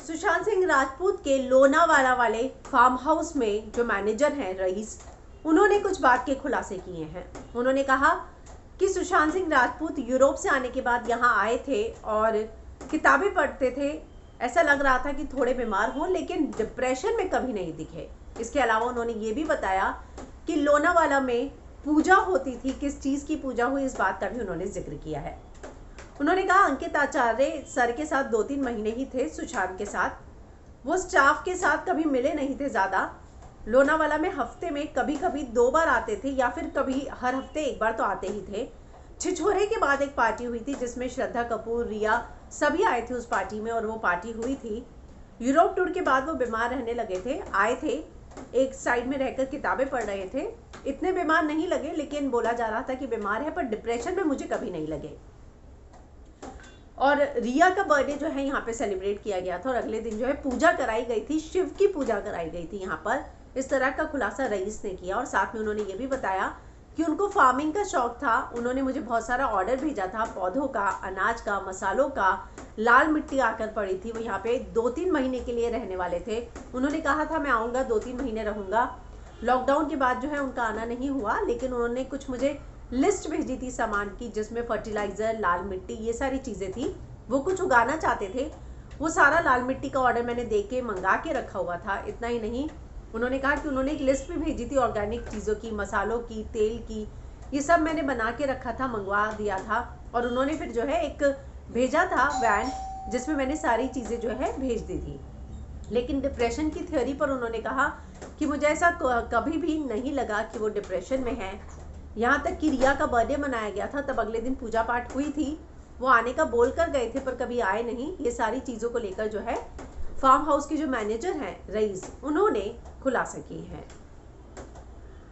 सुशांत सिंह राजपूत के लोनावाला वाले farm house में जो मैनेजर हैं रईस, उन्होंने कुछ बात के खुलासे किए हैं। उन्होंने कहा कि सुशांत सिंह राजपूत यूरोप से आने के बाद यहाँ आए थे और किताबें पढ़ते थे। ऐसा लग रहा था कि थोड़े बीमार हों, लेकिन डिप्रेशन में कभी नहीं दिखे। इसके अलावा उन्होंने ये भी बताया कि लोनावाला में पूजा होती थी। किस चीज़ की पूजा हुई, इस बात का भी उन्होंने जिक्र किया है। उन्होंने कहा अंकित आचार्य सर के साथ 2-3 महीने ही थे सुशांत के साथ, वो स्टाफ के साथ कभी मिले नहीं थे ज़्यादा। लोनावाला में हफ्ते में कभी कभी 2 बार आते थे या फिर कभी हर हफ्ते 1 बार तो आते ही थे। छिछोरे के बाद एक पार्टी हुई थी जिसमें श्रद्धा कपूर, रिया सभी आए थे उस पार्टी में, और वो पार्टी हुई थी। यूरोप टूर के बाद वो बीमार रहने लगे थे, आए थे, एक साइड में रहकर किताबें पढ़ रहे थे। इतने बीमार नहीं लगे, लेकिन बोला जा रहा था कि बीमार है, पर डिप्रेशन में मुझे कभी नहीं लगे। और रिया का बर्थडे जो है यहाँ पे सेलिब्रेट किया गया था और अगले दिन जो है पूजा कराई गई थी, शिव की पूजा कराई गई थी यहाँ पर। इस तरह का खुलासा रईस ने किया और साथ में उन्होंने ये भी बताया कि उनको फार्मिंग का शौक था। उन्होंने मुझे बहुत सारा ऑर्डर भेजा था पौधों का, अनाज का, मसालों का। लाल मिट्टी आकर पड़ी थी, वो यहाँ पे 2-3 महीने के लिए रहने वाले थे। उन्होंने कहा था मैं आऊँगा, 2-3 महीने रहूँगा। लॉकडाउन के बाद जो है उनका आना नहीं हुआ, लेकिन उन्होंने कुछ मुझे लिस्ट भेजी थी सामान की, जिसमें फर्टिलाइज़र, लाल मिट्टी, ये सारी चीज़ें थी। वो कुछ उगाना चाहते थे। वो सारा लाल मिट्टी का ऑर्डर मैंने दे के मंगा के रखा हुआ था। इतना ही नहीं, उन्होंने कहा कि उन्होंने एक लिस्ट भी भेजी थी ऑर्गेनिक चीज़ों की, मसालों की, तेल की। ये सब मैंने बना के रखा था, मंगवा दिया था। और उन्होंने फिर जो है एक भेजा था वैन, जिसमें मैंने सारी चीज़ें जो है भेज दी थी। लेकिन डिप्रेशन की थ्योरी पर उन्होंने कहा कि मुझे ऐसा कभी भी नहीं लगा कि वो डिप्रेशन में है। यहाँ तक कि रिया का बर्थडे मनाया गया था, तब अगले दिन पूजा पाठ हुई थी। वो आने का बोल कर गए थे पर कभी आए नहीं। ये सारी चीज़ों को लेकर जो है फार्म हाउस के जो मैनेजर हैं रईस, उन्होंने खुलासा किए हैं।